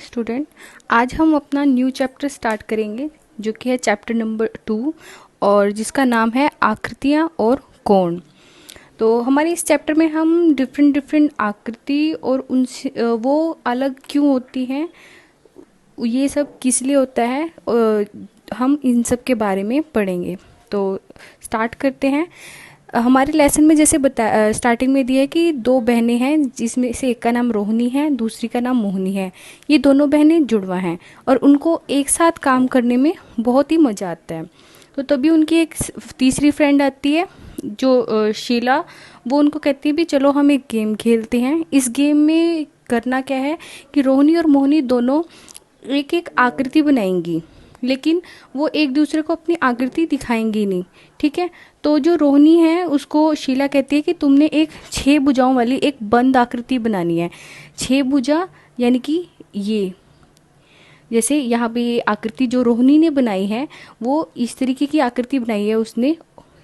Morning student. आज हम अपना न्यू चैप्टर स्टार्ट करेंगे जो कि है चैप्टर नंबर 2 और जिसका नाम है आकृतियाँ और कोण। तो हमारे इस चैप्टर में हम डिफरेंट आकृति और उनसे वो अलग क्यों होती हैं, ये सब किस लिए होता है, हम इन सब के बारे में पढ़ेंगे। तो स्टार्ट करते हैं। हमारे लेसन में जैसे स्टार्टिंग में दिया है कि दो बहनें हैं जिसमें से एक का नाम रोहिणी है, दूसरी का नाम मोहिनी है। ये दोनों बहनें जुड़वा हैं और उनको एक साथ काम करने में बहुत ही मज़ा आता है। तो तभी उनकी एक तीसरी फ्रेंड आती है जो शीला। वो उनको कहती है भी चलो हम एक गेम खेलते हैं। इस गेम में करना क्या है कि रोहिणी और मोहिनी दोनों एक एक आकृति बनाएंगी, लेकिन वो एक दूसरे को अपनी आकृति दिखाएंगी नहीं। ठीक है। तो जो रोहिणी है उसको शीला कहती है कि तुमने एक 6 भुजाओं वाली एक बंद आकृति बनानी है। 6 भुजा यानी कि ये जैसे यहाँ पे ये आकृति जो रोहिणी ने बनाई है वो इस तरीके की आकृति बनाई है उसने,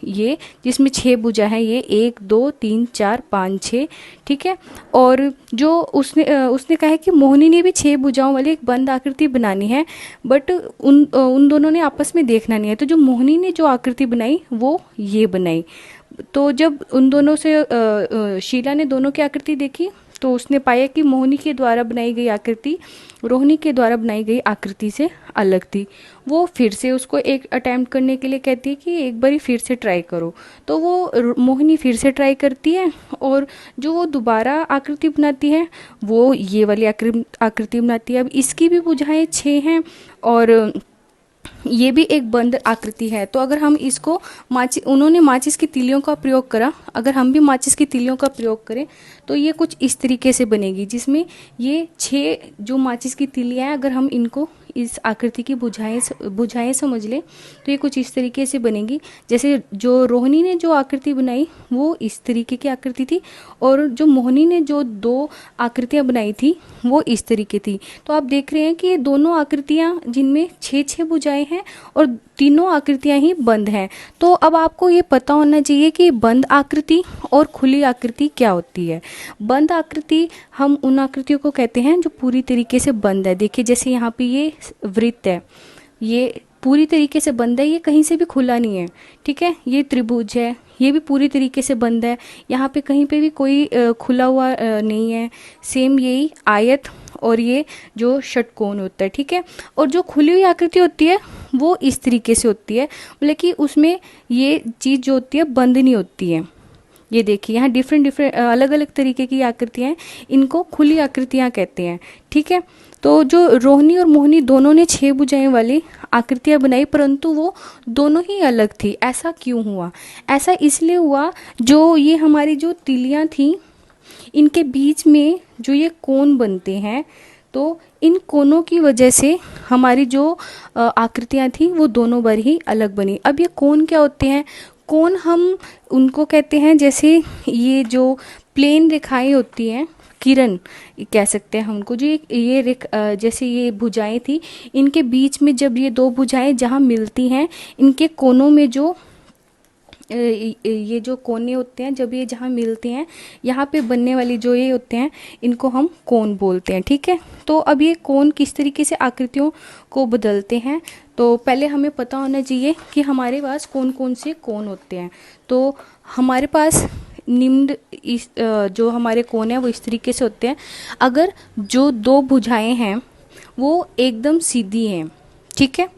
ये जिसमें 6 भुजा है, ये 1 2 3 4 5 6। ठीक है। और जो उसने कहा है कि मोहिनी ने भी 6 भुजाओं वाली एक बंद आकृति बनानी है, बट उन दोनों ने आपस में देखना नहीं है। तो जो मोहिनी ने जो आकृति बनाई वो ये बनाई। तो जब उन दोनों से शीला ने दोनों की आकृति देखी तो उसने पाया कि मोहिनी के द्वारा बनाई गई आकृति रोहिणी के द्वारा बनाई गई आकृति से अलग थी। वो फिर से उसको एक अटेम्प्ट करने के लिए कहती है कि एक बारी फिर से ट्राई करो। तो वो मोहिनी फिर से ट्राई करती है और जो वो दोबारा आकृति बनाती है वो ये वाली आकृति बनाती है। अब इसकी भी भुजाएं 6 हैं और ये भी एक बंद आकृति है। तो अगर हम इसको उन्होंने माचिस की तीलियों का प्रयोग करा, अगर हम भी माचिस की तीलियों का प्रयोग करें तो ये कुछ इस तरीके से बनेगी, जिसमें ये 6 जो माचिस की तीलियाँ हैं अगर हम इनको इस आकृति की बुझाएं समझ लें तो ये कुछ इस तरीके से बनेगी। जैसे जो रोहिणी ने जो आकृति बनाई वो इस तरीके की आकृति थी और जो मोहिनी ने जो 2 आकृतियां बनाई थी वो इस तरीके थी। तो आप देख रहे हैं कि ये दोनों आकृतियां जिनमें 6 भुजाएं हैं और तीनों आकृतियां ही बंद हैं। तो अब आपको ये पता होना चाहिए कि बंद आकृति और खुली आकृति क्या होती है। बंद आकृति हम उन आकृतियों को कहते हैं जो पूरी तरीके से बंद है। देखिए जैसे यहाँ पे ये वृत्त है, ये पूरी तरीके से बंद है, ये कहीं से भी खुला नहीं है। ठीक है। ये त्रिभुज है, ये भी पूरी तरीके से बंद है, यहाँ पे कहीं पे भी कोई खुला हुआ नहीं है। सेम यही आयत और ये जो षटकोण होता है। ठीक है। और जो खुली हुई आकृति होती है वो इस तरीके से होती है, मतलब कि उसमें ये चीज़ जो होती है बंद नहीं होती है। ये देखिए यहाँ डिफरेंट अलग अलग तरीके की आकृतियाँ हैं, इनको खुली आकृतियाँ कहते हैं। ठीक है। तो जो रोहिणी और मोहिनी दोनों ने 6 भुजाएं वाली आकृतियाँ बनाई, परंतु वो दोनों ही अलग थी। ऐसा क्यों हुआ? ऐसा इसलिए हुआ जो ये हमारी जो तीलियाँ थी इनके बीच में जो ये कोण बनते हैं, तो इन कोनों की वजह से हमारी जो आकृतियाँ थी वो दोनों बार ही अलग बनी। अब ये कोण क्या होते हैं? कोण हम उनको कहते हैं जैसे ये जो प्लेन रेखाएं होती हैं, किरण कह सकते हैं हमको, जो ये जैसे ये भुजाएं थी इनके बीच में जब ये 2 भुजाएं जहाँ मिलती हैं इनके कोनों में जो ये जो कोने होते हैं जब ये जहाँ मिलते हैं यहाँ पे बनने वाली जो ये होते हैं इनको हम कोण बोलते हैं। ठीक है। तो अब ये कोण किस तरीके से आकृतियों को बदलते हैं, तो पहले हमें पता होना चाहिए कि हमारे पास कौन कौन से कोण होते हैं। तो हमारे पास निम्न जो हमारे कोण हैं वो इस तरीके से होते हैं। अगर जो 2 भुजाएं हैं वो एकदम सीधी हैं, ठीक है,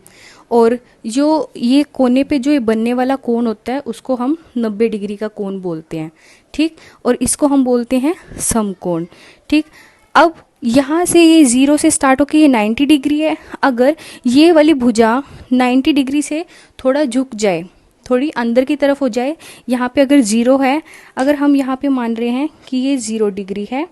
और जो ये कोने पे जो ये बनने वाला कोण होता है उसको हम 90 डिग्री का कोण बोलते हैं। ठीक। और इसको हम बोलते हैं समकोण। ठीक। अब यहाँ से ये 0 से स्टार्ट होकर ये 90 डिग्री है। अगर ये वाली भुजा 90 डिग्री से थोड़ा झुक जाए, थोड़ी अंदर की तरफ हो जाए, यहाँ पे अगर 0 है, अगर हम यहाँ पे मान रहे हैं कि ये 0 डिग्री है,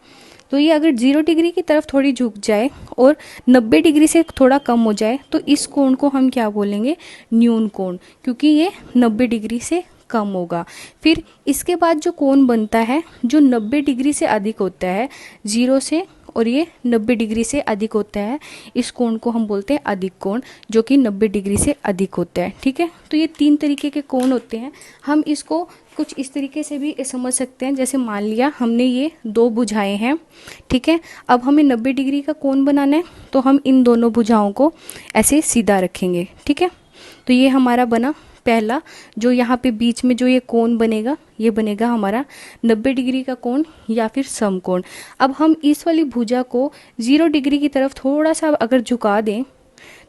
तो ये अगर 0 डिग्री की तरफ थोड़ी झुक जाए और 90 डिग्री से थोड़ा कम हो जाए तो इस कोण को हम क्या बोलेंगे? न्यून कोण, क्योंकि ये 90 डिग्री से कम होगा। फिर इसके बाद जो कोण बनता है जो 90 डिग्री से अधिक होता है 0 से, और ये 90 डिग्री से अधिक होता है, इस कोण को हम बोलते हैं अधिक कोण, जो कि 90 डिग्री से अधिक होता है। ठीक है। तो ये 3 तरीके के कोण होते हैं। हम इसको कुछ इस तरीके से भी समझ सकते हैं, जैसे मान लिया हमने ये दो भुजाएं हैं, ठीक है। अब हमें 90 डिग्री का कोण बनाना है, तो हम इन दोनों भुजाओं को ऐसे सीधा रखेंगे, ठीक है। तो ये हमारा बना पहला, जो यहाँ पे बीच में जो ये कोण बनेगा, ये बनेगा हमारा 90 डिग्री का कोण या फिर समकोण। अब हम इस वाली भुजा को 0 डिग्री की तरफ थोड़ा सा अगर झुका दें,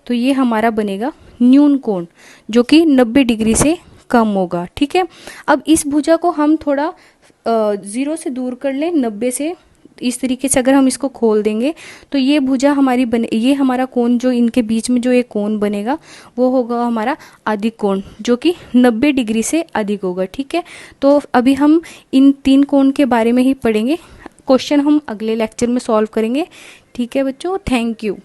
तो ये हमारा बनेगा न्यून कोण, जो कि 90 डिग्री से कम होगा, ठीक है। अब इस भुजा को हम थोड़ा 0 से दूर कर लें, 90 से, इस तरीके से अगर हम इसको खोल देंगे, तो ये भुजा हमारी बने, ये हमारा कोण जो इनके बीच में जो एक कोण बनेगा वो होगा हमारा अधिक कोण, जो कि 90 डिग्री से अधिक होगा, ठीक है। तो अभी हम इन 3 कोण के बारे में ही पढ़ेंगे, क्वेश्चन हम अगले लेक्चर में सॉल्व करेंगे, ठीक है बच्चों। Thank you.